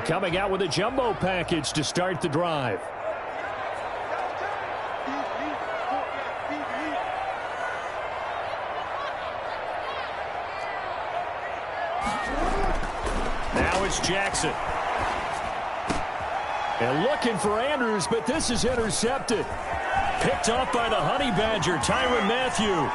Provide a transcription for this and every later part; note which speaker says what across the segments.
Speaker 1: coming out with a jumbo package to start the drive. Now it's Jackson. And looking for Andrews, but this is intercepted. Picked off by the Honey Badger, Tyrann Mathieu.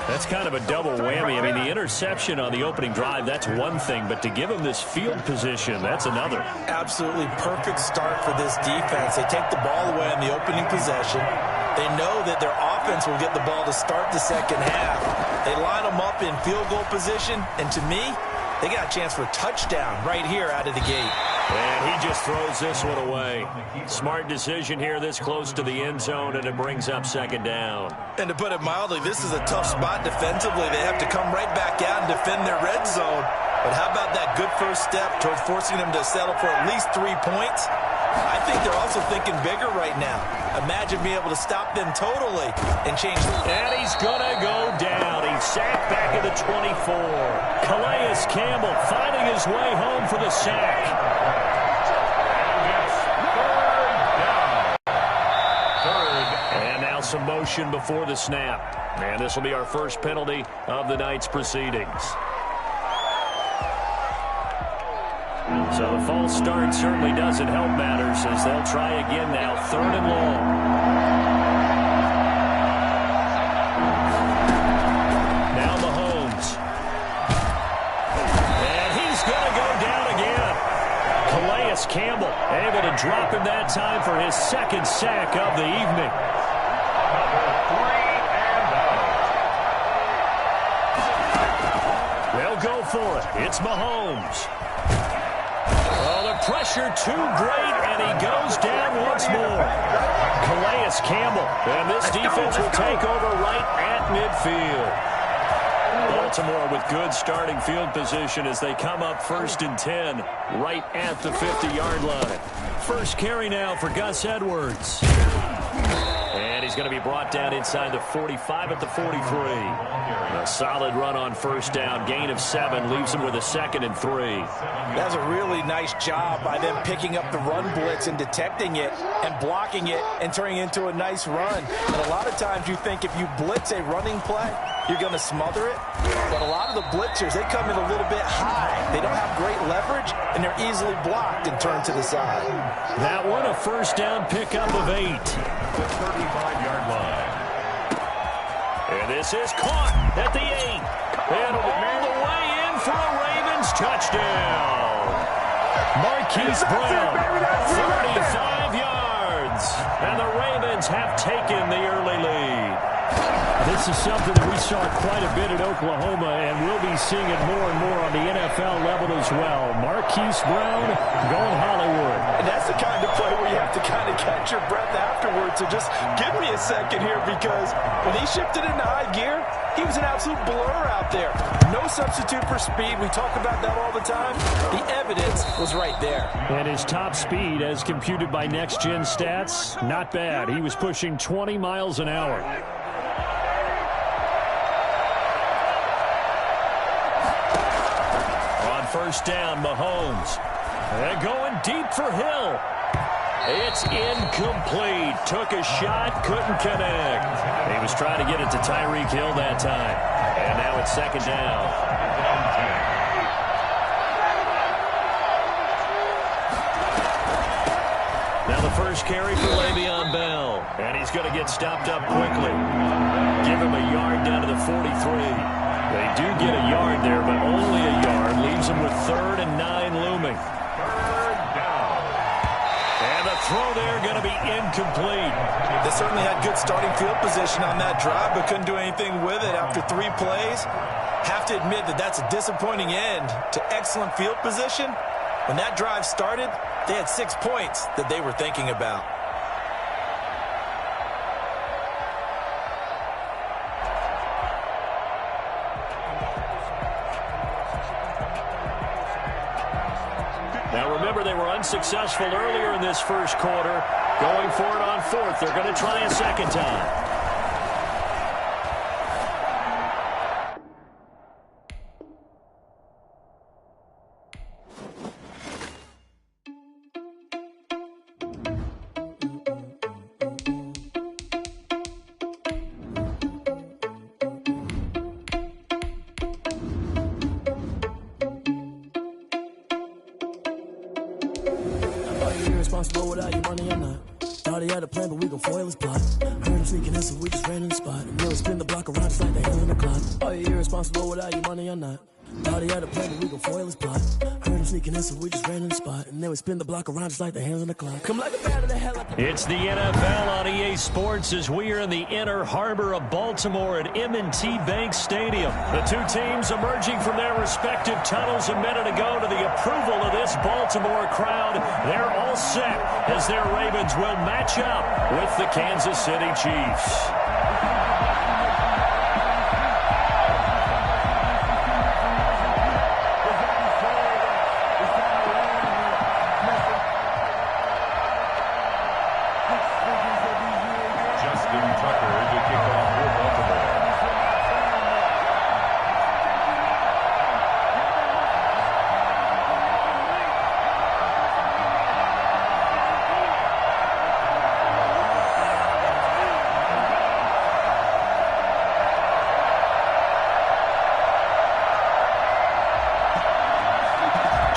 Speaker 1: That's kind of a double whammy. I mean, the interception on the opening drive, that's one thing, but to give him this field position, that's another.
Speaker 2: Absolutely perfect start for this defense. They take the ball away on the opening possession. They know that their offense will get the ball to start the second half. They line them up in field goal position, and to me, they got a chance for a touchdown right here out of the gate.
Speaker 1: And he just throws this one away. Smart decision here this close to the end zone, and it brings up second down.
Speaker 2: And to put it mildly, this is a tough spot defensively. They have to come right back out and defend their red zone. But how about that good first step towards forcing them to settle for at least 3 points? I think they're also thinking bigger right now. Imagine being able to stop them totally and change.
Speaker 1: And he's going to go down. He's sacked back at the 24. Calais Campbell finding his way home for the sack. And now some motion before the snap. And this will be our first penalty of the night's proceedings. So the false start certainly doesn't help matters as they'll try again now, 3rd and long. Now Mahomes. And he's going to go down again. Calais Campbell able to drop him that time for his second sack of the evening. They'll go for it. It's Mahomes. Pressure too great, and he goes down once more. Calais Campbell, and this defense will take over right at midfield. Baltimore with good starting field position as they come up 1st and 10 right at the 50-yard line. First carry now for Gus Edwards. And he's going to be brought down inside the 45 at the 43. A solid run on first down. Gain of 7 leaves him with a 2nd and 3.
Speaker 2: That's a really nice job by them picking up the run blitz and detecting it and blocking it and turning it into a nice run. And a lot of times you think if you blitz a running play, you're going to smother it. But a lot of the blitzers, they come in a little bit high. They don't have great leverage, and they're easily blocked and turned to the side.
Speaker 1: That one a first down pickup of 8. The 35-yard line. And this is caught at the 8. And all the way in for a Ravens touchdown. Marquise Brown, 35 yards. And the Ravens have taken the early lead. This is something that we saw quite a bit at Oklahoma, and we'll be seeing it more and more on the NFL level as well. Marquise Brown going Hollywood.
Speaker 2: And that's the kind of play where you have to kind of catch your breath afterwards. So just give me a second here, because when he shifted into high gear, he was an absolute blur out there. No substitute for speed. We talk about that all the time. The evidence was right there.
Speaker 1: And his top speed, as computed by Next Gen Stats, not bad. He was pushing 20 miles an hour. First down, Mahomes. And going deep for Hill. It's incomplete. Took a shot, couldn't connect. He was trying to get it to Tyreek Hill that time. And now it's 2nd down. Now the first carry for Le'Veon Bell. And he's going to get stopped up quickly. Give him a yard down to the 43. They do get a yard there, but only a yard. Leaves them with 3rd and 9 looming. 3rd down. And the throw there going to be incomplete.
Speaker 2: They certainly had good starting field position on that drive, but couldn't do anything with it after 3 plays. Have to admit that that's a disappointing end to excellent field position. When that drive started, they had 6 points that they were thinking about.
Speaker 1: Now remember, they were unsuccessful earlier in this first quarter. Going for it on 4th. They're going to try a second time.
Speaker 3: irresponsible without your money or not. Thought he had a plan, but we gon' foil his plot. Heard him sneaking in, so we just ran in the spot. And they'll spin the block around just like the hell in the clock. Are you irresponsible without your money or not? Thought he had a plan, but we gon' foil his plot. Heard him sneaking in, so we just ran in the spot. And they would spin the block around just like the hands on the clock. Come like a bat of the hell.
Speaker 1: It's the NFL on EA Sports as we are in the inner harbor of Baltimore at M&T Bank Stadium. The two teams emerging from their respective tunnels a minute ago to the approval of this Baltimore crowd. They're all set as their Ravens will match up with the Kansas City Chiefs.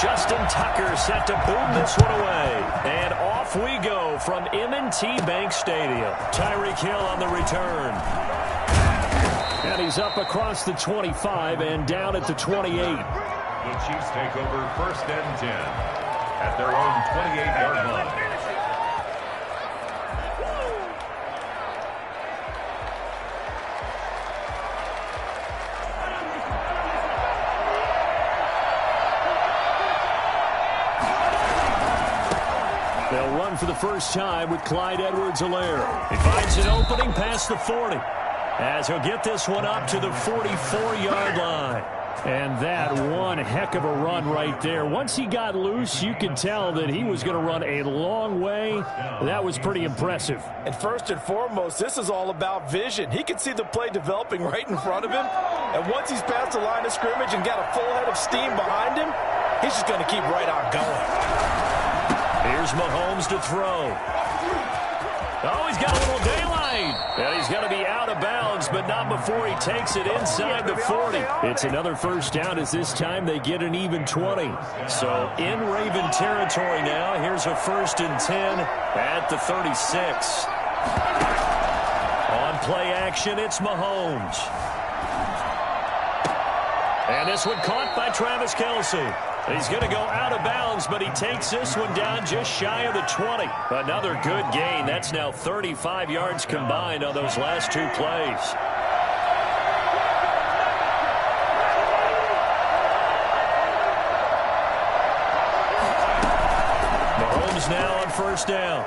Speaker 1: Justin Tucker set to boom this one away. And off we go from M&T Bank Stadium. Tyreek Hill on the return. And he's up across the 25 and down at the 28.
Speaker 4: The Chiefs take over 1st and 10 at their own 28-yard line.
Speaker 1: They'll run for the first time with Clyde Edwards-Helaire. He finds an opening past the 40 as he'll get this one up to the 44-yard line. And that one heck of a run right there. Once he got loose, you could tell that he was going to run a long way. That was pretty impressive.
Speaker 2: And first and foremost, this is all about vision. He can see the play developing right in front of him. And once he's past the line of scrimmage and got a full head of steam behind him, he's just going to keep right on going.
Speaker 1: Here's Mahomes to throw. Oh, he's got a little daylight. And he's going to be out of bounds, but not before he takes it inside the 40. It's another first down as this time they get an even 20. So in Raven territory now. Here's a 1st and 10 at the 36. On play action, it's Mahomes. And this one caught by Travis Kelce. He's going to go out of bounds, but he takes this one down just shy of the 20. Another good gain. That's now 35 yards combined on those last two plays. Mahomes now on first down.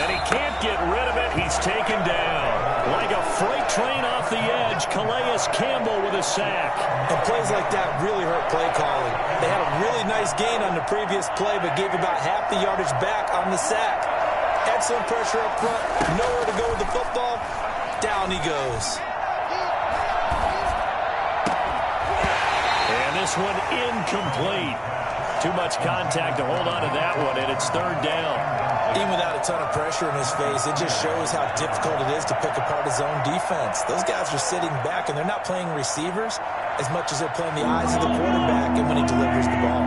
Speaker 1: And he can't get rid of it. He's taken down. Like a freight train off the edge, Calais Campbell with a sack.
Speaker 2: And plays like that really hurt play calling. They had a really nice gain on the previous play, but gave about half the yardage back on the sack. Excellent pressure up front. Nowhere to go with the football. Down he goes.
Speaker 1: And this one incomplete. Too much contact to hold on to that one, and it's 3rd down.
Speaker 2: Even without a ton of pressure in his face, it just shows how difficult it is to pick apart his own defense. Those guys are sitting back, and they're not playing receivers as much as they're playing the eyes of the quarterback and when he delivers the ball.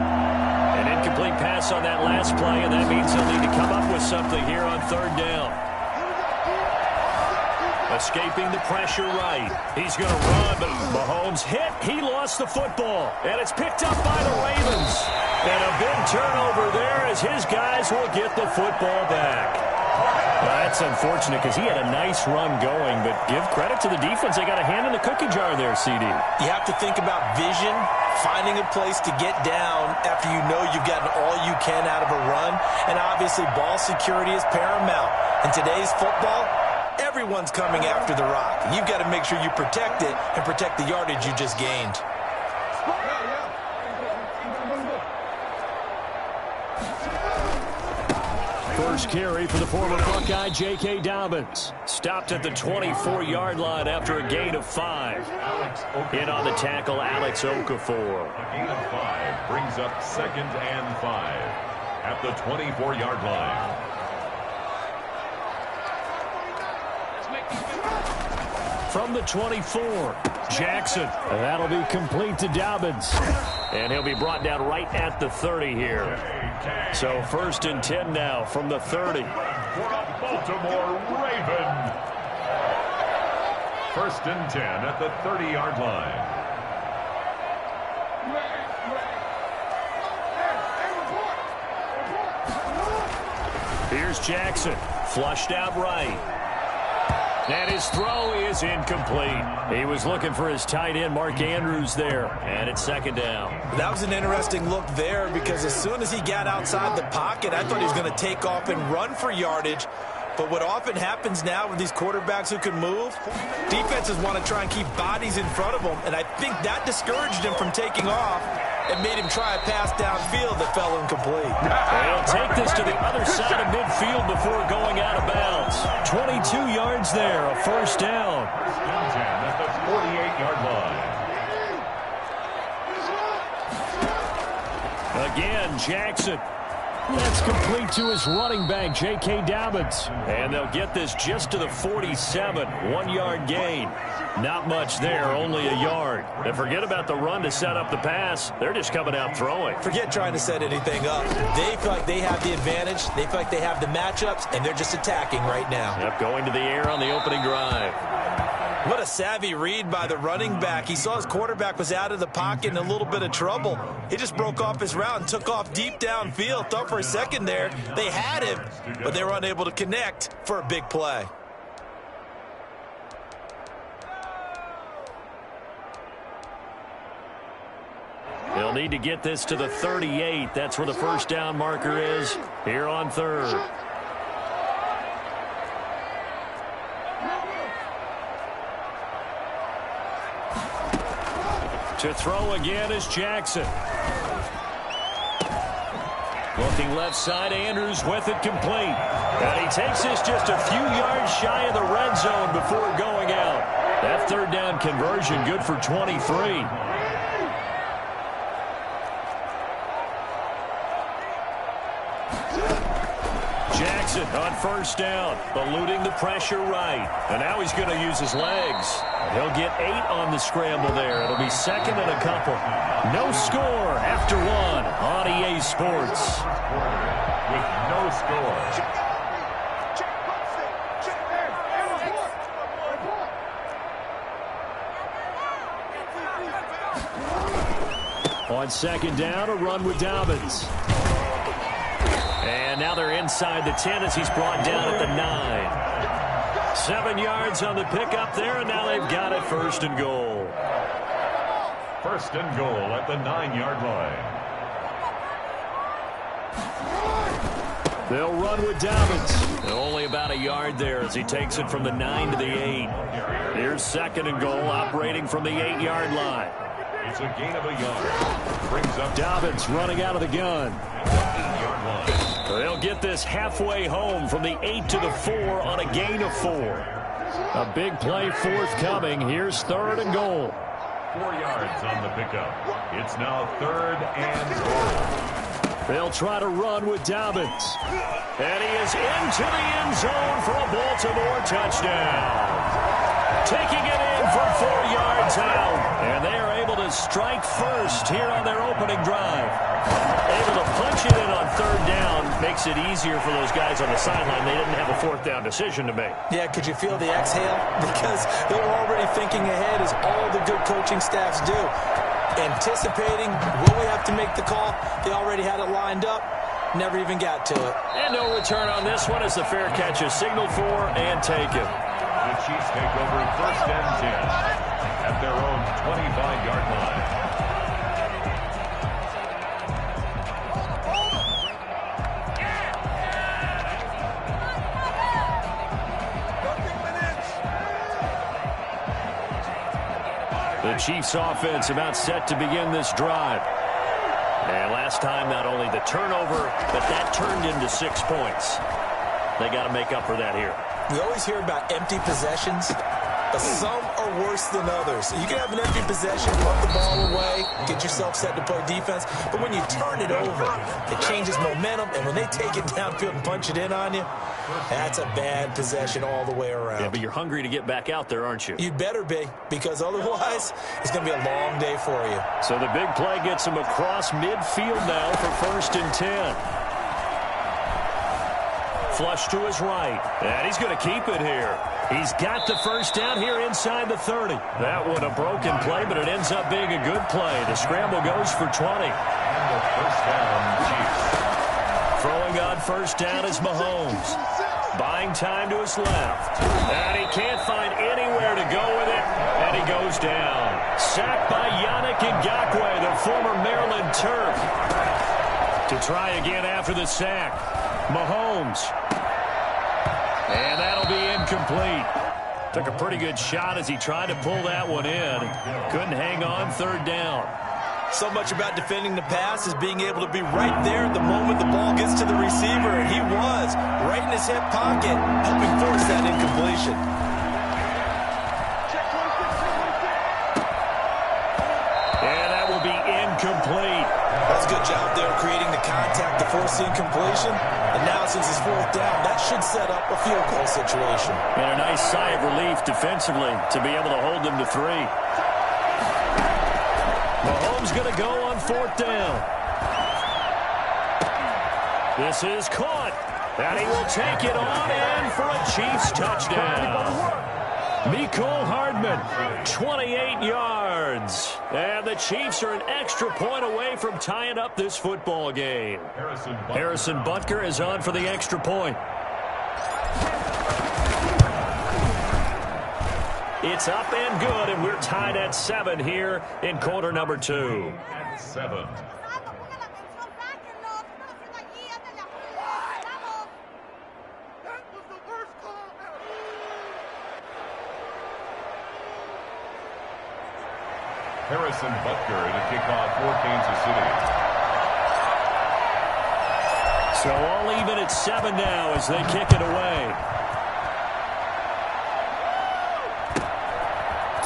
Speaker 1: An incomplete pass on that last play, and that means they'll need to come up with something here on 3rd down. Escaping the pressure right. He's going to run, but Mahomes hit. He lost the football, and it's picked up by the Ravens. And a big turnover there as his guys will get the football back. Well, that's unfortunate because he had a nice run going, but give credit to the defense. They got a hand in the cookie jar there, CD.
Speaker 2: You have to think about vision, finding a place to get down after you know you've gotten all you can out of a run, and obviously ball security is paramount. In today's football, everyone's coming after the rock. You've got to make sure you protect it and protect the yardage you just gained.
Speaker 1: First carry for the former Buckeye, J.K. Dobbins. Stopped at the 24-yard line after a gain of 5. In on the tackle, Alex Okafor.
Speaker 4: A gain of 5 brings up 2nd and 5 at the 24-yard line.
Speaker 1: From the 24, Jackson. That'll be complete to Dobbins. And he'll be brought down right at the 30 here. So 1st and 10 now from the 30.
Speaker 4: For a Baltimore Raven. 1st and 10 at the 30-yard line.
Speaker 1: Here's Jackson, flushed out right. And his throw is incomplete. He was looking for his tight end, Mark Andrews, there. And it's 2nd down.
Speaker 2: That was an interesting look there because as soon as he got outside the pocket, I thought he was going to take off and run for yardage. But what often happens now with these quarterbacks who can move, defenses want to try and keep bodies in front of them. And I think that discouraged him from taking off and made him try a pass downfield that fell incomplete.
Speaker 1: They'll take this to the other side of midfield before going out of bounds. 22 yards there, a 1st down.
Speaker 4: 1st and 10 at the 48-yard line.
Speaker 1: Again, Jackson. That's complete to his running back, J.K. Dobbins. And they'll get this just to the 47, 1-yard gain. Not much there, only a yard. And forget about the run to set up the pass. They're just coming out throwing.
Speaker 2: Forget trying to set anything up. They feel like they have the advantage. They feel like they have the matchups, and they're just attacking right now.
Speaker 1: Yep, going to the air on the opening drive.
Speaker 2: What a savvy read by the running back. He saw his quarterback was out of the pocket in a little bit of trouble. He just broke off his route and took off deep downfield. Thought for a second there they had him, but they were unable to connect for a big play.
Speaker 1: They'll need to get this to the 38. That's where the 1st down marker is here on 3rd. To throw again is Jackson. Looking left side, Andrews with it complete. And he takes this just a few yards shy of the red zone before going out. That 3rd down conversion good for 23. Jackson on 1st down, eluding the pressure right. And now he's going to use his legs. He'll get 8 on the scramble there. It'll be 2nd and a couple. No score after 1 on EA Sports.
Speaker 4: With no score.
Speaker 1: On 2nd down, a run with Dobbins. And now they're inside the 10 as he's brought down at the 9. 7 yards on the pickup there, and now they've got it 1st and goal.
Speaker 4: 1st and goal at the 9-yard line.
Speaker 1: They'll run with Dobbins. And only about a yard there as he takes it from the 9 to the 8. Here's 2nd and goal, operating from the 8-yard line.
Speaker 4: It's a gain of a yard. Brings up
Speaker 1: Dobbins running out of the gun.
Speaker 4: 8-yard line.
Speaker 1: They'll get this halfway home from the 8 to the 4 on a gain of 4. A big play forthcoming. Here's 3rd and goal.
Speaker 4: 4 yards on the pickup. It's now 3rd and goal.
Speaker 1: They'll try to run with Dobbins. And he is into the end zone for a Baltimore touchdown. Taking it in from 4 yards out. And they are able to strike first here on their opening drive. Able to punch it in on 3rd down makes it easier for those guys on the sideline. They didn't have a 4th down decision to make.
Speaker 2: Yeah, could you feel the exhale? Because they were already thinking ahead, as all the good coaching staffs do. Anticipating, will we have to make the call? They already had it lined up. Never even got to it.
Speaker 1: And no return on this one as the fair catch is signaled for and taken.
Speaker 4: The Chiefs take over 1st and 10 at their own 25-yard line.
Speaker 1: The Chiefs offense about set to begin this drive. And last time, not only the turnover, but that turned into 6 points. They got to make up for that here.
Speaker 2: We always hear about empty possessions, but some are worse than others. You can have an empty possession, put the ball away, get yourself set to play defense, but when you turn it over, it changes momentum, and when they take it downfield and punch it in on you, That's a bad possession all the way around.
Speaker 1: Yeah, but you're hungry to get back out there, aren't you?
Speaker 2: You'd better be, because otherwise it's going to be a long day for you.
Speaker 1: So the big play gets him across midfield now for 1st and 10. Flush to his right, and he's going to keep it here. He's got the first down here inside the 30. That one a broken play, but it ends up being a good play. The scramble goes for 20.
Speaker 4: And the first down, Chiefs.
Speaker 1: Throwing on first down is Mahomes. Buying time to his left. And he can't find anywhere to go with it, and he goes down. Sacked by Yannick Ngakoue, the former Maryland Terp. To try again after the sack. Mahomes. And that'll be incomplete. Took a pretty good shot as he tried to pull that one in. Couldn't hang on 3rd down.
Speaker 2: So much about defending the pass is being able to be right there at the moment the ball gets to the receiver, and he was right in his hip pocket, helping force that incompletion.
Speaker 1: And that will be incomplete.
Speaker 2: That's a good job there creating the contact to force the incompletion. And now since it's 4th down, that should set up a field goal situation.
Speaker 1: And a nice sigh of relief defensively to be able to hold them to 3. Mahomes going to go on 4th down. This is caught. And he will take it on in for a Chiefs touchdown. Mecole Hardman, 28 yards. And the Chiefs are an extra point away from tying up this football game. Harrison Butker is on for the extra point. It's up and good, and we're tied at 7 here in quarter number 2.
Speaker 4: At 7. Harrison Butker in a kickoff for Kansas City.
Speaker 1: So all even at 7 now as they kick it away.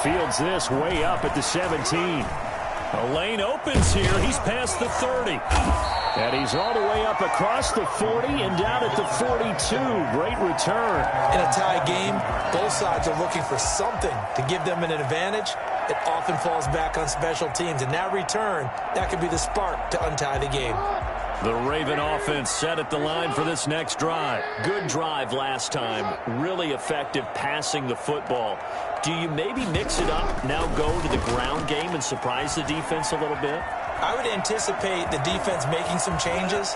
Speaker 1: Fields this way up at the 17. A lane opens here. He's past the 30. And he's all the way up across the 40 and down at the 42. Great return.
Speaker 2: In a tie game, both sides are looking for something to give them an advantage. It often falls back on special teams, and that return, that could be the spark to untie the game.
Speaker 1: The Raven offense set at the line for this next drive. Good drive last time. Really effective passing the football. Do you maybe mix it up, now go to the ground game and surprise the defense a little bit?
Speaker 2: I would anticipate the defense making some changes,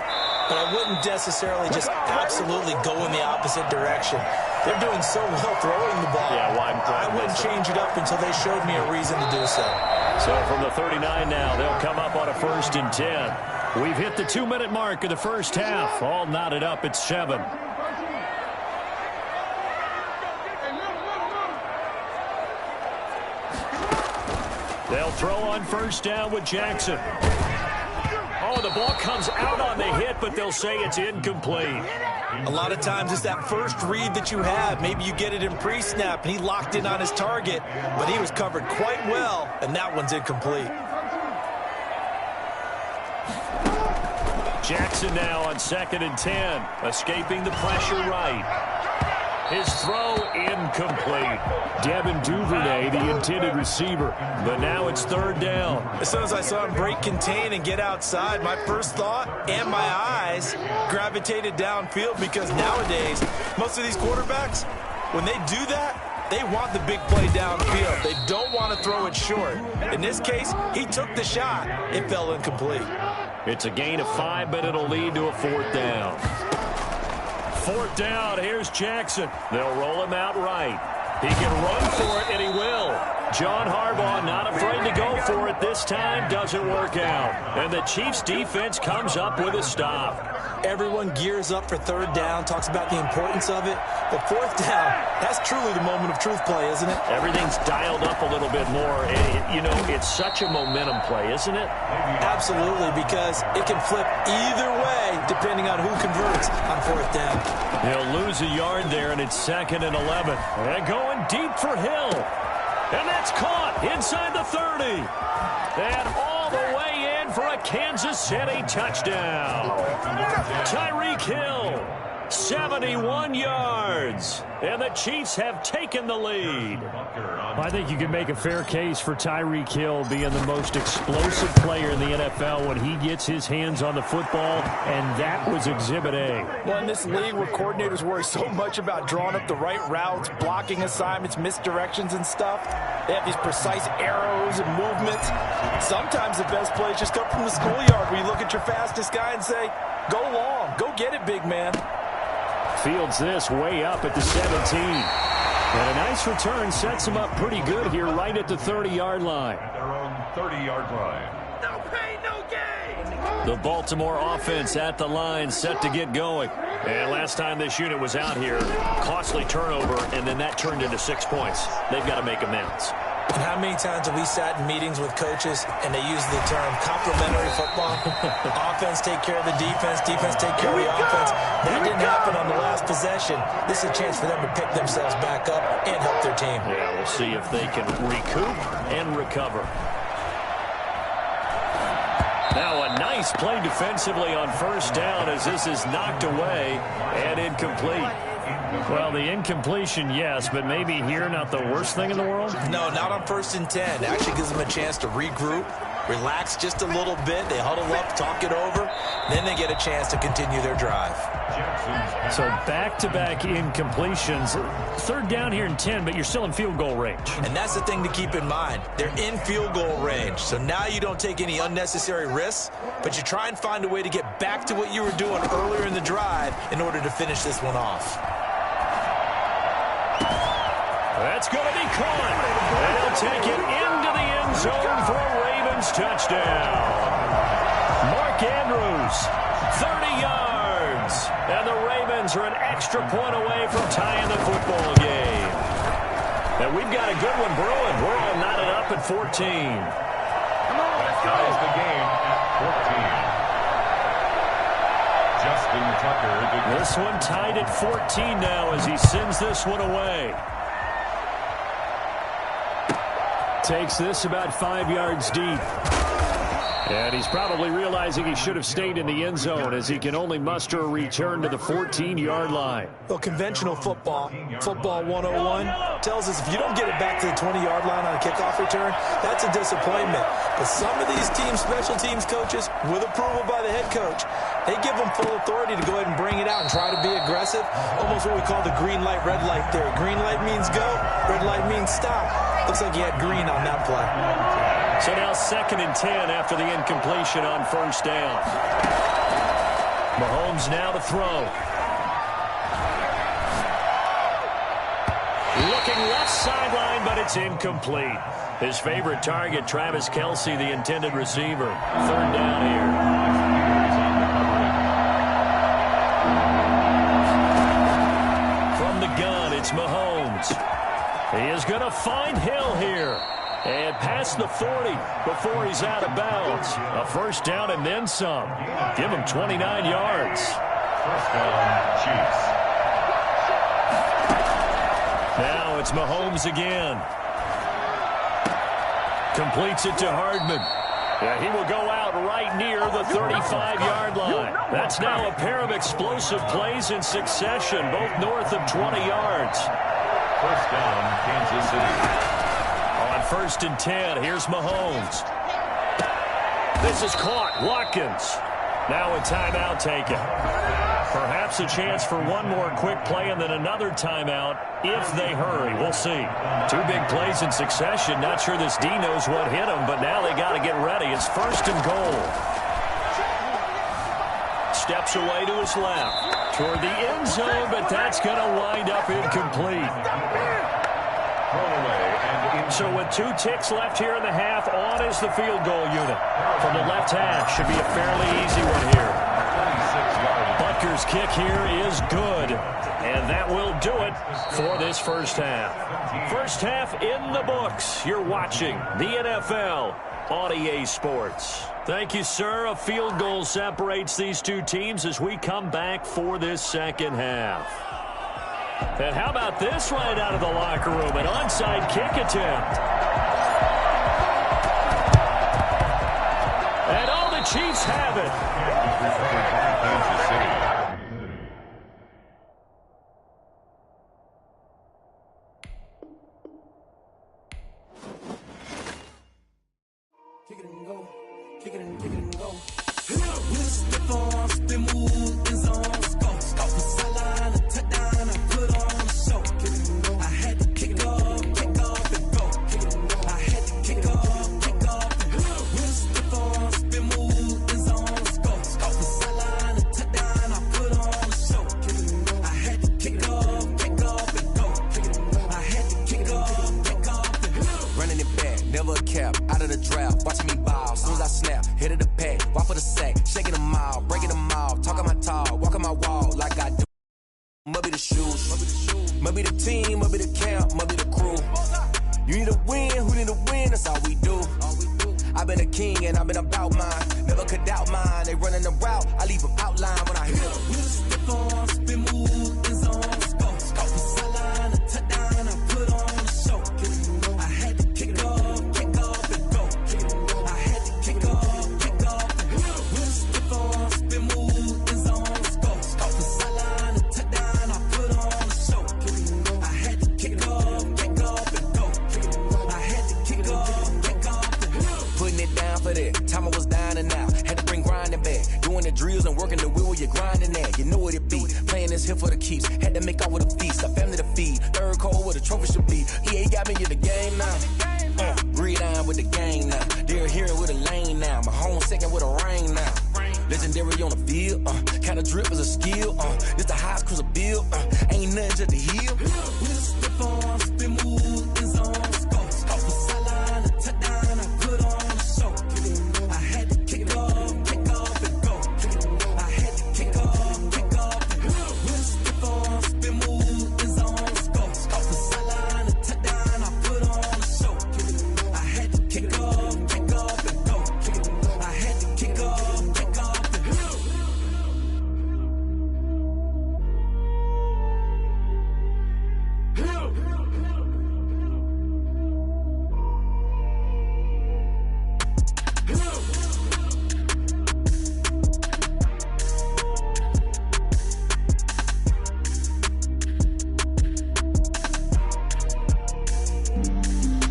Speaker 2: but I wouldn't necessarily just absolutely go in the opposite direction. They're doing so well throwing the ball.
Speaker 1: Yeah,
Speaker 2: I wouldn't change it up until they showed me a reason to do so.
Speaker 1: So from the 39 now, they'll come up on a 1st and 10. We've hit the 2-minute mark of the first half. All knotted up at 7. They'll throw on first down with Jackson. Oh, the ball comes out on the hit, but they'll say it's incomplete.
Speaker 2: A lot of times it's that first read that you have. Maybe you get it in pre-snap, and he locked in on his target, but he was covered quite well, and that one's incomplete.
Speaker 1: Jackson now on 2nd and 10, escaping the pressure right. His throw incomplete. Devin Duvernay, the intended receiver. But now it's 3rd down.
Speaker 2: As soon as I saw him break contain and get outside, my first thought and my eyes gravitated downfield, because nowadays, most of these quarterbacks, when they do that, they want the big play downfield. They don't want to throw it short. In this case, he took the shot. It fell incomplete.
Speaker 1: It's a gain of 5, but it'll lead to a 4th down. 4th down, here's Jackson. They'll roll him out right. He can run for it, and he will. John Harbaugh not afraid to go for it this time. Doesn't work out. And the Chiefs' defense comes up with a stop.
Speaker 2: Everyone gears up for 3rd down, talks about the importance of it. But 4th down, that's truly the moment of truth play, isn't it?
Speaker 1: Everything's dialed up a little bit more. You know, it's such a momentum play, isn't it?
Speaker 2: Absolutely, because it can flip either way depending on who converts on 4th down.
Speaker 1: He'll lose a yard there, and it's 2nd and 11. And going deep for Hill. And that's caught inside the 30. And all the way in for a Kansas City touchdown. Tyreek Hill. 71 yards. And the Chiefs have taken the lead.
Speaker 5: I think you can make a fair case for Tyreek Hill being the most explosive player in the NFL when he gets his hands on the football, and that was Exhibit A.
Speaker 2: Well, in this league where coordinators worry so much about drawing up the right routes, blocking assignments, misdirections and stuff, they have these precise arrows and movements. Sometimes the best plays just come from the schoolyard where you look at your fastest guy and say, go long, go get it, big man.
Speaker 5: Fields this way up at the 17. And a nice return sets him up pretty good here right at the 30-yard line.
Speaker 4: At their own 30-yard line.
Speaker 6: No pain, no gain.
Speaker 1: The Baltimore offense at the line set to get going. And last time this unit was out here, costly turnover, and then that turned into 6 points. They've got to make amends.
Speaker 2: And how many times have we sat in meetings with coaches and they use the term complementary football? Offense take care of the defense, defense take care of the offense. That didn't happen on the last possession. This is a chance for them to pick themselves back up and help their team.
Speaker 1: Yeah, we'll see if they can recoup and recover. Now a nice play defensively on first down as this is knocked away and incomplete.
Speaker 5: Well, the incompletion, yes, but maybe here not the worst thing in the world?
Speaker 2: No, not on 1st and 10. It actually gives them a chance to regroup, relax just a little bit. They huddle up, talk it over. Then they get a chance to continue their drive.
Speaker 5: So back-to-back incompletions. 3rd down here and 10, but you're still in field goal range.
Speaker 2: And that's the thing to keep in mind. They're in field goal range. So now you don't take any unnecessary risks, but you try and find a way to get back to what you were doing earlier in the drive in order to finish this one off.
Speaker 1: That's going to be caught. And he'll take it into the end zone for a Ravens touchdown. Mark Andrews, 30 yards. And the Ravens are an extra point away from tying the football game. And we've got a good one brewing. We're all knotted up at 14.
Speaker 6: Come on, let's go.
Speaker 4: Ties the game at 14. Justin Tucker.
Speaker 1: This one tied at 14 now as he sends this one away.
Speaker 5: Takes this about 5 yards deep. And he's probably realizing he should have stayed in the end zone as he can only muster a return to the 14-yard line.
Speaker 2: Well, conventional football 101, tells us if you don't get it back to the 20-yard line on a kickoff return, that's a disappointment. But some of these teams, special teams coaches, with approval by the head coach, they give them full authority to go ahead and bring it out and try to be aggressive, almost what we call the green light, red light theory. Green light means go, red light means stop. Looks like he had green on that play.
Speaker 1: So now 2nd and 10 after the incompletion on first down. Mahomes now to throw. Looking left sideline, but it's incomplete. His favorite target, Travis Kelce, the intended receiver. 3rd down here. From the gun, it's Mahomes. He is going to find Hill here. And past the 40 before he's out of bounds. A first down and then some. Give him 29 yards.
Speaker 4: First down, Chiefs.
Speaker 1: Now it's Mahomes again. Completes it to Hardman. Yeah, he will go out right near the 35-yard line. That's now a pair of explosive plays in succession, both north of 20 yards.
Speaker 4: First down, Kansas City.
Speaker 1: On 1st and 10, here's Mahomes. This is caught. Watkins. Now a timeout taken. Perhaps a chance for one more quick play and then another timeout if they hurry. We'll see. 2 big plays in succession. Not sure this D knows what hit him, but now they got to get ready. It's 1st and goal. Steps away to his left. Toward the end zone, but that's going to wind up incomplete.
Speaker 4: Thrown away.
Speaker 1: So with 2 ticks left here in the half, on is the field goal unit. From the left half, should be a fairly easy one here.
Speaker 4: 26 yards.
Speaker 1: Butker's kick here is good. And that will do it for this first half. First half in the books. You're watching the NFL on EA Sports. Thank you, sir. A field goal separates these two teams as we come back for this second half. And how about this right out of the locker room? An onside kick attempt. And all the Chiefs have it.
Speaker 7: never a cap, out of the draft, watching me ball. Soon as I snap, hit of the pack, walk for the sack, shaking them out, breaking them out, talking my talk, walking my wall like I do. Must be the shoes, must be the team, must be the camp, must be the crew. You need a win, who need a win, that's all we do. I've been a king and I've been about mine, never could doubt mine. They running the route, I leave them outline when I hit them.
Speaker 3: Step on, spin move, is on, scope. The sideline, a touchdown, I put on a show. I had to kick off and go. I had to kick off and go. Step on, spin move, is on, scope. The sideline, a touchdown, I put on a show. I had to kick off and go. I had to kick off and go.
Speaker 7: Putting it down for that, time I was down and out. Had to bring grinding back, doing the drills and working the wheel where you're grinding at. You know what it be, playing this here for the keeps. Had to make out with a feast, a family to feed. Third cold where the trophy should be. EA got me in the game now. Breathe down with the game now. They're hearing with a lane now. My home second with a rain now. Legendary on the field, kind of drip is a skill. This the highest cruiser bill, ain't nothing just to heal.
Speaker 3: Step on, spin move, is on, scope. The sideline, a touchdown, I put on a show. I had to kick off and go. I had to kick off and go. Step on, spin move, is on, scope. The sideline, a touchdown, I put on a show. I had to kick off and go. I had to kick off and go.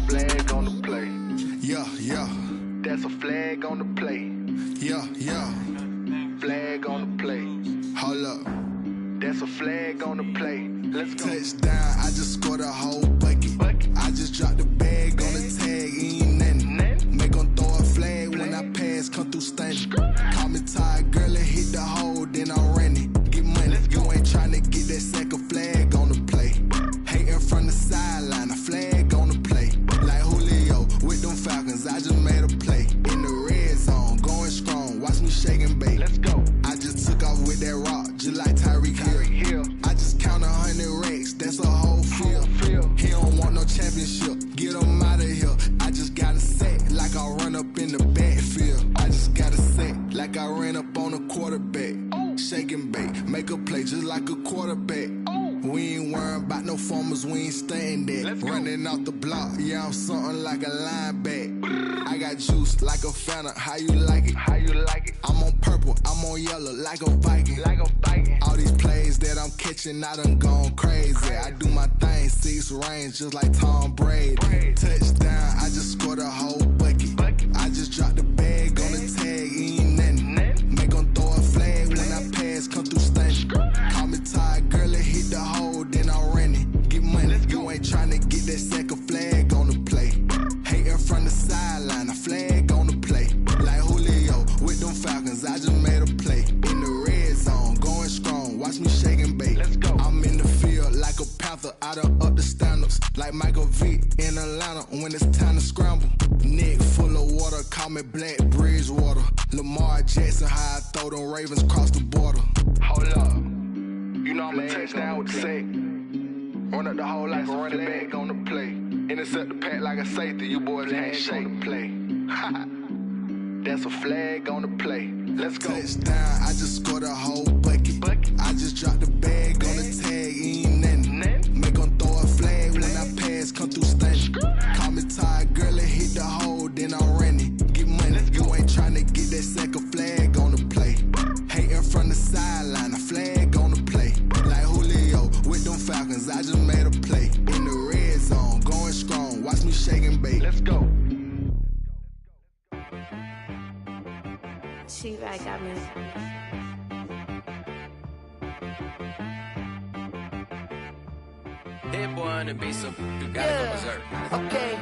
Speaker 8: Flag on the play. Yeah, yeah. That's a flag on the play. Yeah, yeah. Flag on the play. Hold up. That's a flag on the play. Let's go. Touchdown, I just scored a whole bucket. I just dropped the bag on the tag, ain't nothing. Make 'em throw a flag when I pass, come through stunning. Call me tired, girl, and hit the hole, then I'm running. Get money, you ain't tryna get that second flag on the play. Hating from the sideline, a flag on the play. Like Julio with them Falcons, I just made a play. In the red zone, going strong, watch me shake and bake. Let's go. I just took off with that rock, just like Tyreek Hill. I just count 100 Reggs, that's a whole field. He don't want no championship, get him out of here. I just got a set, like I run up in the backfield. I just got a set, like I ran up on a quarterback. Shake and bake, make a play just like a quarterback. We ain't worrying about no formers, we ain't staying there. Running off the block, yeah, I'm something like a linebacker. I got juice like a Fanta, how you like it? How you like it? I'm on purple, I'm on yellow, like a Viking. Like a Viking. All these plays that I'm catching, I done gone crazy. I do my thing, 6 range, just like Tom Brady. Touchdown, I just scored a whole bucket. I just dropped the bag on the tag, ain't nothing. Make 'em throw a flag when I pass, come through stunning. Call me tired, girl, and hit the hole, then I'm running. Get money, you ain't tryna get that second flag on the play. Hating from the sideline, a flag on the play. Like Julio with them Falcons, I just made a play. In the red zone, going strong, watch me shake and bake. Let's go. I'm in the field like a Panther, I done up the standards. Like Michael Vick in Atlanta when it's time to scramble. Neck full of water, call me Black Bridgewater. Lamar Jackson, how I throw them Ravens across the border. Hold up. You know I'm a touchdown with the sack. Run up the hole like a running back on the play. Intercept the pack like a safety, you boys ain't shake the play. That's a flag on the play. Let's go. Touchdown, I just scored a whole bucket. I just dropped the bag on the tag, ain't nothing. Make 'em throw a flag when I pass, come through stunning. Call me tired, girl, and hit the hole, then I'm running. Get money, you ain't tryna get that second flag on the play. Hating from the sideline, a flag on the play. Like Julio with them Falcons, I just made a play. In the red zone, going strong, watch me shake and bake. Let's go.
Speaker 9: She right, got me.
Speaker 10: That boy on the beat, so you gotta go berserk.
Speaker 11: Okay.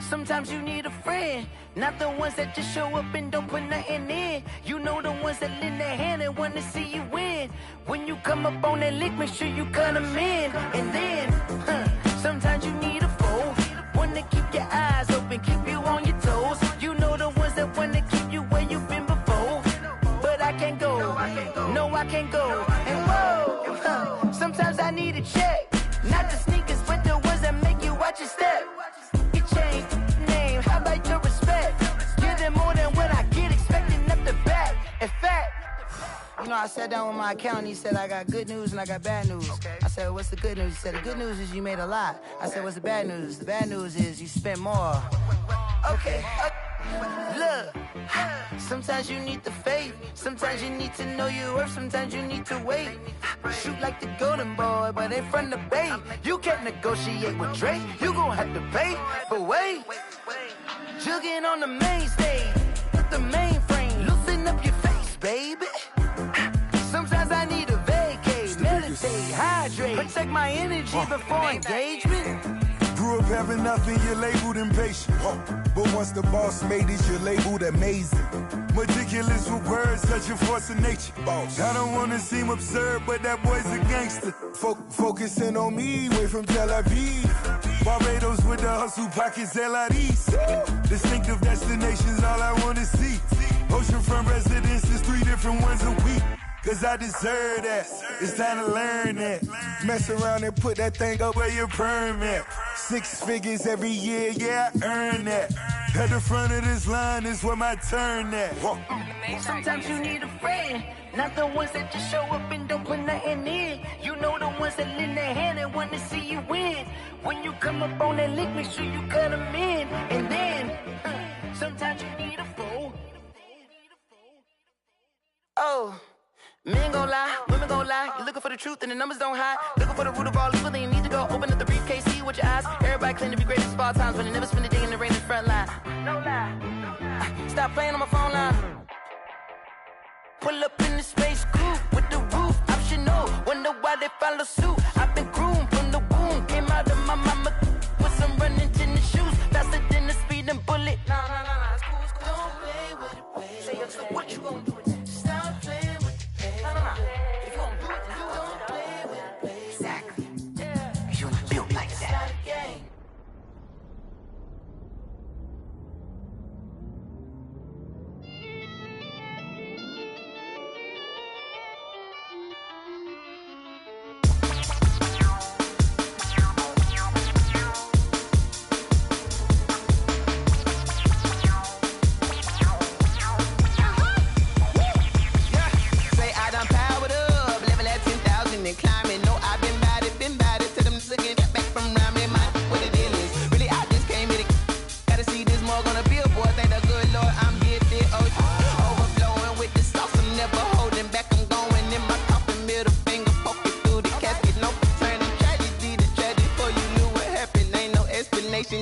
Speaker 11: Sometimes you need a friend, not the ones that just show up and don't put nothing in. You know the ones that lend their hand and wanna see you win. When you come up on that lick, make sure you cut them in. And then, sometimes you need a foe, one to keep your eyes open. know, I sat down with my accountant. He said, I got good news and I got bad news. Okay. I said, what's the good news? He said, the good news is you made a lot. I said, what's the bad news? The bad news is you spent more. Okay. Look, sometimes you need the faith. Sometimes you need to know your worth. Sometimes you need to wait. Shoot like the golden boy, but ain't from the bay. You can't negotiate with Drake. You gon' have to pay. But wait, jugging on the main stage with the mainframe. Loosen up your face, baby. Sometimes I need a vacate, meditate, hydrate, protect my energy before engagement.
Speaker 9: Grew up having nothing, you're labeled impatient. But once the boss made it, you're labeled amazing. Meticulous with words, such a force of nature. I don't wanna seem absurd, but that boy's a gangster. Focusing on me, way from Tel Aviv. Barbados with the hustle pockets, LIDs. Distinctive destinations, all I wanna see. Oceanfront residences, 3 different ones a week. Cause I deserve that, it's time to learn that. Mess around and put that thing up where your permit. 6 figures every year, yeah, I earn that. At the front of this line is where my turn at.
Speaker 11: Sometimes you need a friend, not the ones that just show up and don't put nothing in. You know the ones that lend their hand and want to see you win. When you come up on that lick, make sure you cut them in. And then, sometimes you need a fool. Oh. Men gon' lie, women gon' lie. You're looking for the truth and the numbers don't hide. Looking for the root of all evil, then you need to go open up the briefcase, see with your eyes. Everybody claim to be greatest of all times, but they never spend a day in the rain in the front line. No lie. Stop playing on my phone line. Pull up in the space coupe with the roof optional. Wonder why they follow suit. I've been groomed from the womb. Came out of my mama with some running tennis shoes. Faster than the speeding bullet. Nah, it's cool, it's cool. Don't play with it, baby. Say, what you gon' do with that? Stop playing with it. If you gon' do it, then you don't play with it, baby. Exactly. Yeah. You built like that.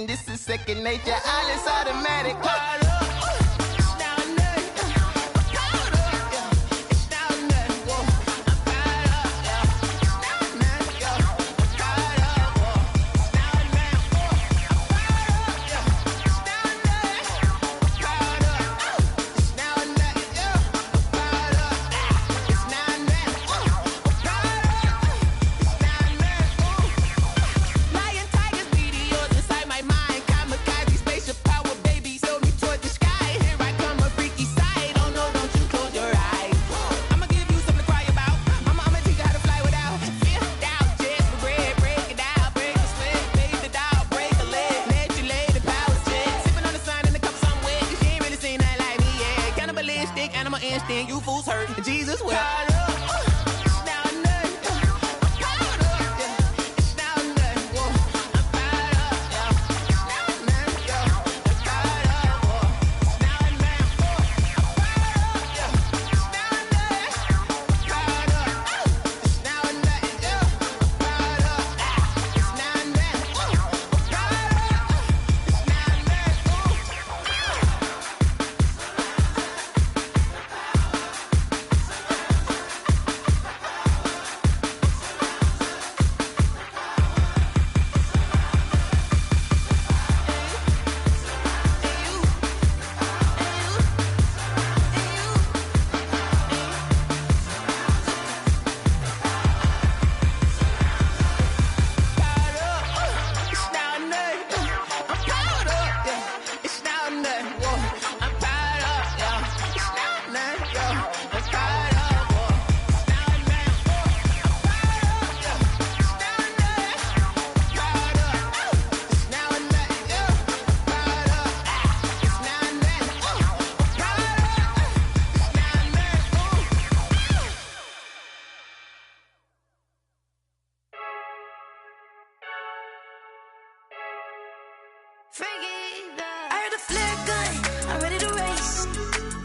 Speaker 12: This is second nature, all is automatic. You fools hurt, Jesus will.
Speaker 13: I heard the flare gun, I'm ready to race.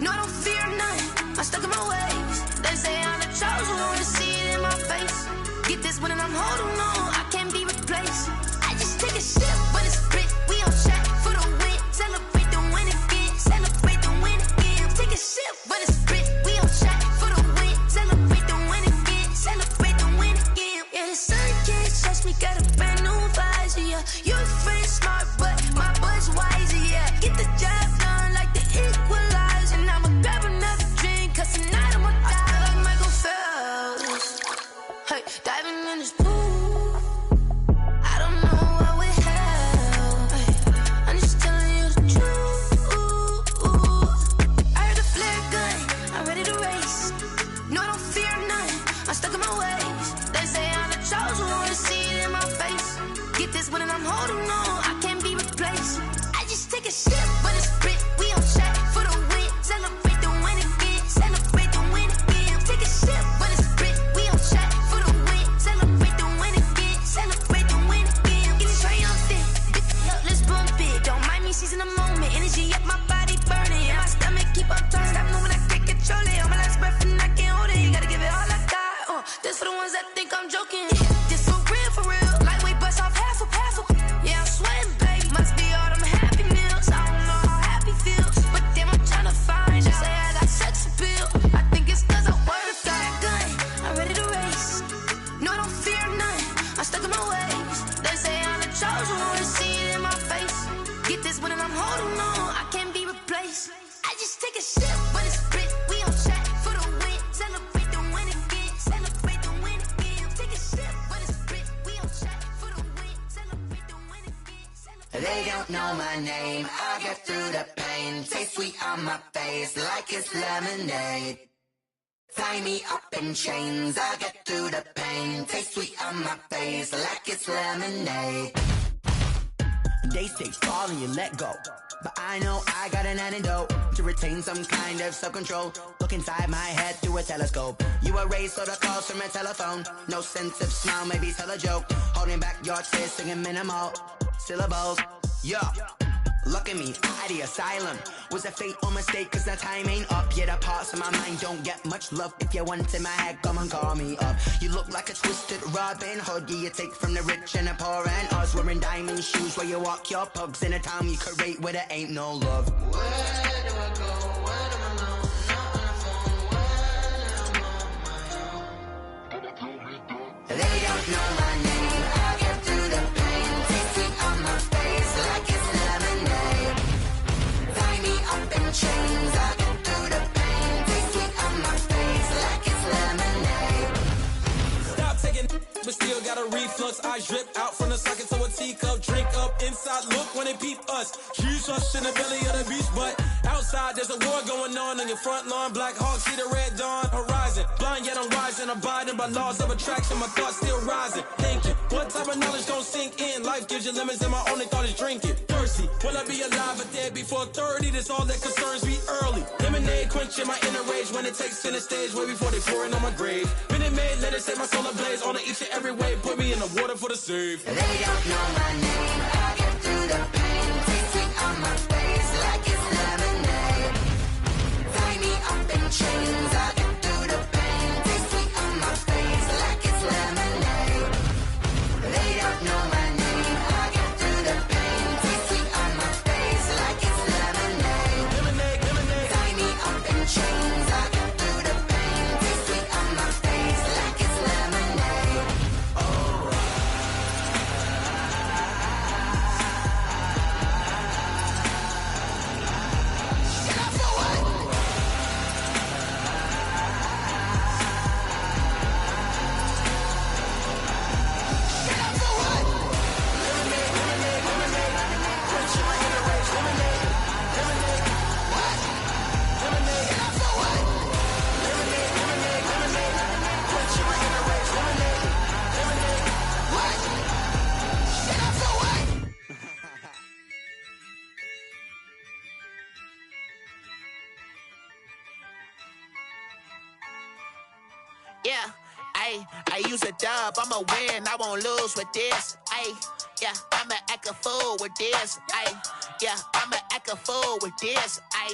Speaker 13: No, I don't fear none, I'm stuck in my ways. They say I'm the chosen one, to see it in my face. Get this one and I'm holding on, I can't be replaced. I just take a sip, but it's split, we on shot for the win. Celebrate the win again, celebrate the win again. Take a sip, but it's split, we on shot for the win. Celebrate the win again, celebrate the win again. Yeah, the sun can't touch me, got a brand new visor, yeah. You're friend smart, but my boy's wiser, yeah. Get the job done like the equalizer. And I'ma grab another drink, cause tonight I'ma die like Michael Phelps. Hey, diving in this pool, I don't know what we have. Hey, I'm just telling you the truth. I heard the flare gun, I'm ready to race. No, I don't fear none, I'm stuck in my ways. They say I'm the chosen one, to see it in my face. Get this one and I'm holding on, I can't be replaced. I just take a sip, but it's split, we on shot for the win. Celebrate the win again, celebrate the win again. Take a sip, but it's split, we on shot for the win. Celebrate the win again, celebrate the win again. Get it triumphant, let's bump it. Don't mind me seizing the moment, energy up my body burning. And my stomach keep up turning, stop moving, I can't control it. On my last breath and I can't hold it, you gotta give it all I got. This for the ones that think I'm joking. This for real, lightweight bust off half a. Yeah, I'm sweating, babe, must be all them happy meals. I don't know how happy feels, but damn, I'm tryna find out. Say I got sex appeal, I think it's cause I wear the fat gun. I'm ready to race, no, I don't fear none, I'm stuck in my ways. They say I'm the chosen one, to see it in my face. Get this one and I'm holding on, I can't be replaced. I just take a sip, but it's split, we on shot for the win. Celebrate the win again, celebrate the win again. Take a sip, but it's split, we on shot for the win. Celebrate the win again.
Speaker 14: They don't know my name, I get through the pain. Taste sweet on my face like it's lemonade. Tie me up in chains, I get through the pain. Taste sweet on my face like it's lemonade.
Speaker 12: They say fall and you let go, but I know I got an antidote to retain some kind of self-control. Look inside my head through a telescope. You erase all the calls from a telephone. No sense of smile, maybe tell a joke. Holding back your tears, singing minimal syllables. Yeah, look at me, out the asylum. Was a fate or mistake, cause the time ain't up. Yet the parts of my mind don't get much love. If you want in my head, come and call me up. You look like a twisted Robin Hood. Yeah, you take from the rich and the poor and us. Wearing diamond shoes where you walk your pugs. In a town you could rate where there ain't no love.
Speaker 14: Where do I go? Where do I know? Not on the phone. When I'm on my own.
Speaker 12: They don't know my name, I get through the pain. Taste sweet on my face like it's lemonade. Tie me up in chains, I get through the pain. Taste sweet on my face like it's lemonade.
Speaker 15: Stop taking, but still got a reflux. Eyes drip out from the socket to a teacup. Drink up inside, look when they peep us. Cheese rush in the belly of the beach, but outside there's a war going on your front lawn. Black Hawk see the red dawn horizon. Blind yet I'm rising, abiding by laws of attraction. My thoughts still rising, thinking what type of knowledge don't sink in. Life gives you lemons and my only thought is drinking. Thirsty, will I be alive or dead before 30? That's all that concerns me early. Lemonade quenching my inner rage when it takes center stage way before they pour it on my grave. Minute Maid, let it set my soul ablaze on each and every way. Put me in the water for the save.
Speaker 12: They don't know my name, I get through the pain. Taste sweet on my face like it's lemonade. Tie me up in chains, I get through the pain. Taste sweet on my face like it's lemonade. They don't know my name, I get through the pain. Taste sweet on my face like it's lemonade.
Speaker 15: Lemonade.
Speaker 12: Tie me up in chains, I get through the pain. Taste sweet on my face like it's lemonade. Yeah, I use a dub, I'ma win, I won't lose with this. Ay,
Speaker 16: Yeah, I'ma act a fool with this. Ay, yeah, I'ma act a fool with this. Ay,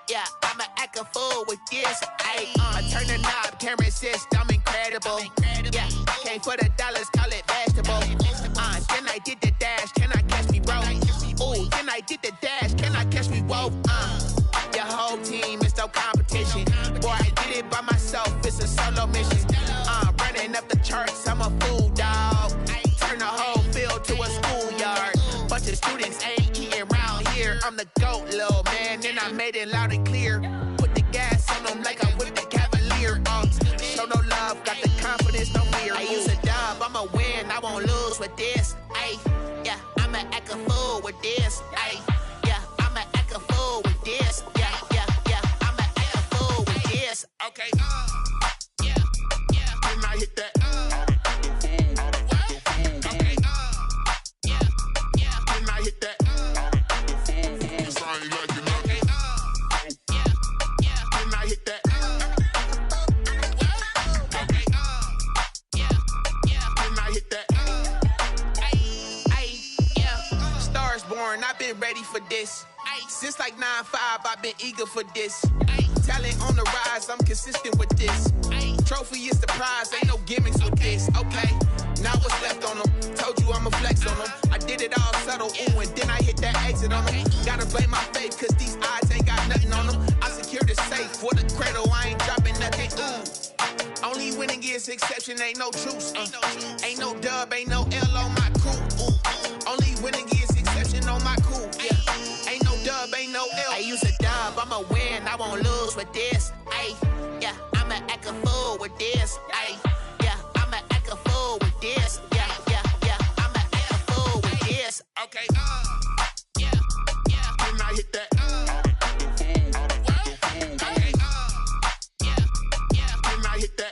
Speaker 16: yeah, I'ma act a fool with this. Ay, I turn the knob, camera assist, I'm incredible. Yeah, came for the dollars, call it vegetable. Then I did the dash, can I catch me, bro? Ooh, then I did the dash, can I catch me, whoa? Your whole team is no competition. Boy, I did it by myself, it's a solo mission. Running up the charts, I'm a fool, dog. Turn the whole field to a schoolyard. Bunch of students ain't eating round here. I'm the GOAT, little man, and I made it loud and clear. Put the gas on them like I whipped the Cavalier. Show no love, got the confidence, no fear. I use a dub, I'ma win, I won't lose with this. Ay, yeah, I'ma act a fool with this. Ay, yeah, I'ma act a fool with this. Yeah, yeah, yeah, I'ma act a fool with this. Okay, yeah, yeah, then I hit that. I've been ready for this. Since like 9-5, I've been eager for this. Talent on the rise, I'm consistent with this. Trophy is the prize, ain't no gimmicks with this. Okay, now what's left on them? Told you I'ma flex on them. I did it all subtle, ooh, and then I hit that exit on them. Gotta blame my faith, cause these odds ain't got nothing on them. I secured the safe for the cradle, I ain't dropping nothing, ooh. Only winning is exception, ain't no truce. Ain't no dub, ain't no L on my crew, ooh. Only winning is exception on my cool, yeah. Ain't no dub, ain't no L. I use a dub, I'ma win, I won't lose with this. Ay, yeah, I'ma act a fool with this. Ay, yeah, I'ma act a fool with this. Yeah, yeah, yeah, I'ma act a fool with this. Okay, yeah, yeah, then I hit that. Okay, yeah, yeah, then I hit that.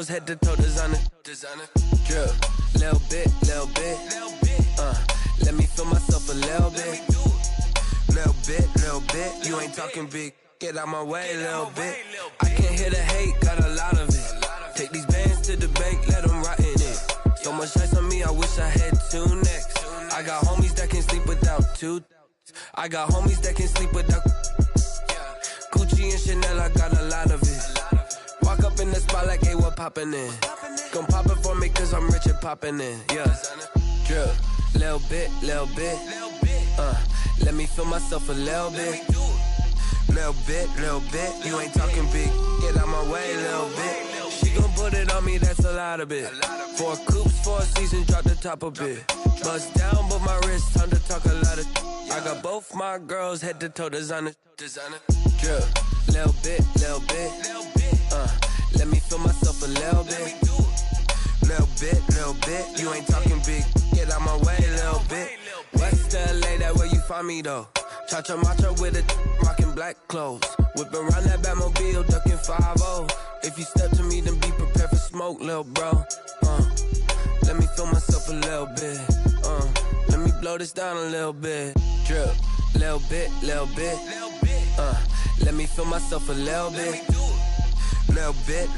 Speaker 17: Head to toe designer, drip, little bit, let me feel myself a little bit, you ain't talking big, get out my way, little bit, I can't hear the hate, got a lot of it, take these bands to the bank, let them rot in it, so much ice on me, I wish I had two necks, I got homies that can sleep without two, I got homies that can sleep without, Gucci and Chanel, I got a lot of it, walk up in the spot like, hey, what poppin' in? Gon' pop it for me cause I'm rich and poppin' in, yeah. Drip, little bit, let me feel myself a little bit. Little bit, you ain't talking big, get out my way, little bit. She gon' put it on me, that's a lot of it. 4 coops, 4 seasons, drop the top a bit. Bust down, but my wrist, time to talk a lot of. I got both my girls, head to toe designer. Drip, little bit, let me feel myself a little bit. Little bit, you ain't talking big, get out my way, little bit. West LA, that where you find me though. Cha-cha matcha with a rockin' black clothes. Whip around that Batmobile, ducking 5-0. If you step to me, then be prepared for smoke, little bro. Let me feel myself a little bit. Let me blow this down a little bit. Drip, little bit. Let me feel myself a little bit. Little bit,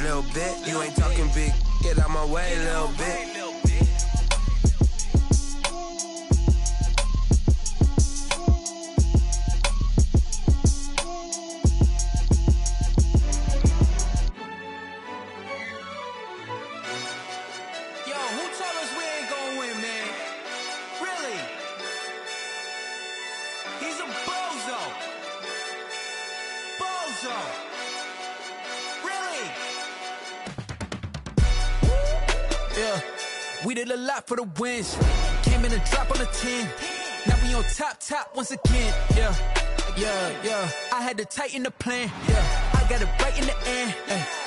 Speaker 17: you ain't talking big, get out my way, little bit.
Speaker 15: Yo, who told us we ain't gonna win, man? Really? He's a bozo. Bozo. Really?
Speaker 18: Yeah, we did a lot for the wins. Came in a drop on a 10. Now we on top once again. Yeah. I had to tighten the plan. Yeah, I got it right in the end.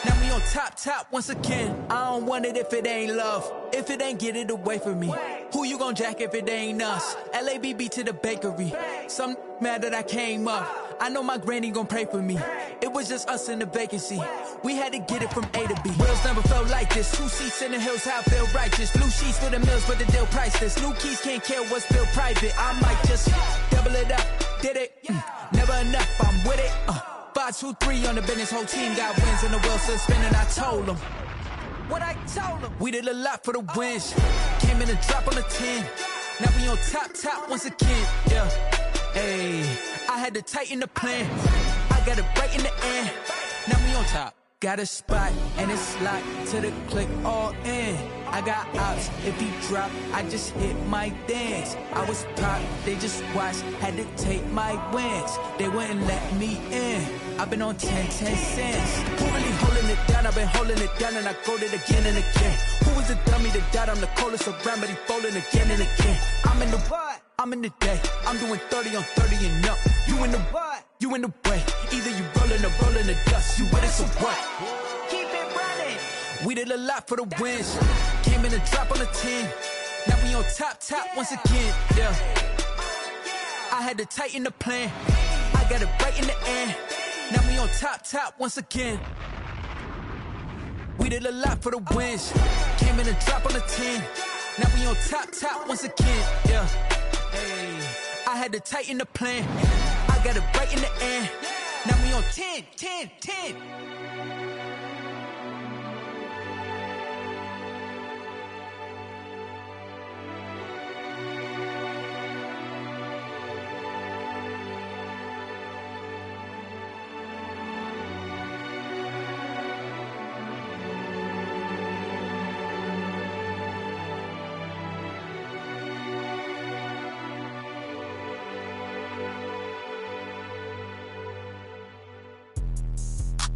Speaker 18: Now we on top once again. I don't want it if it ain't love. If it ain't, get it away from me. Who you gon' jack if it ain't us? LABB to the bakery. Some mad that I came up. I know my granny gon' pray for me. It was just us in the vacancy. We had to get it from A to B. Wheels never felt like this. 2 seats in the hills, how I feel righteous. Blue sheets for the mills, but the deal priceless. New keys can't care what's still private. I might just double it up. Did it? Never enough, I'm with it. 5, 2, 3 on the business. Whole team got wins and the wheels still spinning. I told them what I told them. We did a lot for the wins. Came in a drop on a 10. Now we on top once again. Yeah. Hey, I had to tighten the plan. I got it right in the end. Now we on top. Got a spot and it's locked to the click all in. I got ops, if he drop, I just hit my dance. I was pop, they just watched, had to take my wins. They wouldn't let me in. I've been on 10 cents. Who really holding it down? I've been holding it down and I go it again and again. Who was the dummy that died? I'm the coldest around, but he folding again and again. I'm in the what? I'm in the day. I'm doing 30 on 30 and up. You in the what? You in the way. Either you rolling or rolling the dust. You with it, so what? Keep it running. We did a lot for the wins. Came in a drop on a 10. Now we on top once again. Yeah. I had to tighten the plan. I got it right in the end. Now we on top once again. We did a lot for the wins. Came in a drop on a 10. Now we on top once again. Yeah. Hey, I had to tighten the plan. I got it right in the end. Now we on 10.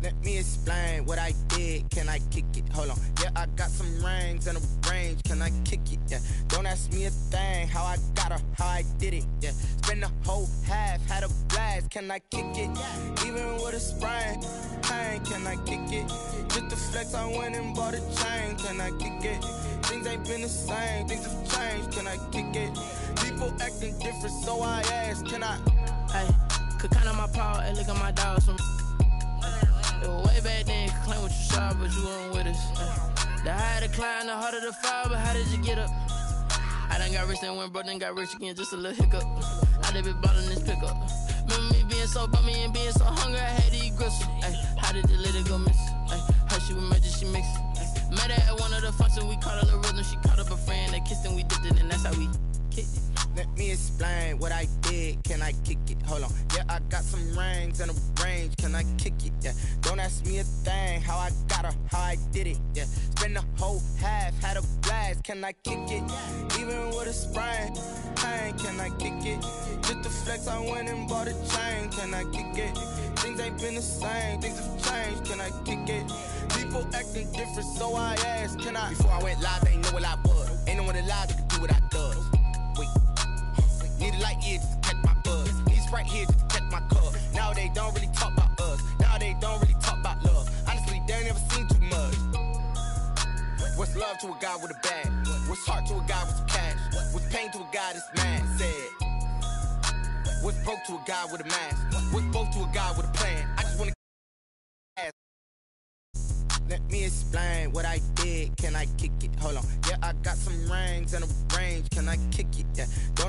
Speaker 16: Let me explain what I did. Can I kick it? Hold on. Yeah, I got some rings and a range. Can I kick it? Yeah. Don't ask me a thing. How I got her, how I did it. Yeah. Spend the whole half, had a blast. Can I kick it? Even with a sprain, pain. Can I kick it? Just to flex, I went and bought a chain. Can I kick it? Things ain't been the same. Things have changed. Can I kick it? People acting different, so I asked. Can I?
Speaker 19: Hey, could count on my power and look at my dogs from. Way back then, you could claim what you saw, but you weren't with us. The higher the climb, the harder the fall, but how did you get up? I done got rich and went broke, then got rich again, just a little hiccup. I done been bought in this pickup. Remember me being so bummy and being so hungry, I had to eat gristle. How did the little go miss? Her she was magic, she mixed. Met her at one of the functions, we caught a little rhythm, she caught up a friend, they kissed and we dipped it, and that's how we kicked it.
Speaker 16: Let me explain what I did. Can I kick it? Hold on. Yeah, I got some rings and a range. Can I kick it? Yeah. Don't ask me a thing. How I got her, how I did it. Yeah. Spend the whole half, had a blast. Can I kick it? Even with a sprain, pain. Can I kick it? Just to flex, I went and bought a chain. Can I kick it? Things ain't been the same. Things have changed. Can I kick it? People acting different, so I asked. Can I? Before I went live, they ain't know what I was. Ain't no one alive that could do what I does. Need a light here just to catch my buzz. Need Sprite here just to catch my cup. Now they don't really talk about us. Now they don't really talk about love. Honestly, they ain't never seen too much. What's love to a guy with a bag? What's heart to a guy with some cash? What's pain to a guy that's mad? Said. What's broke to a guy with a mask? What's both to a guy with a plan? I just wanna ask. Let me explain what I did. Can I kick it? Hold on. Yeah, I got some rings and a range. Can I kick it? Yeah. Don't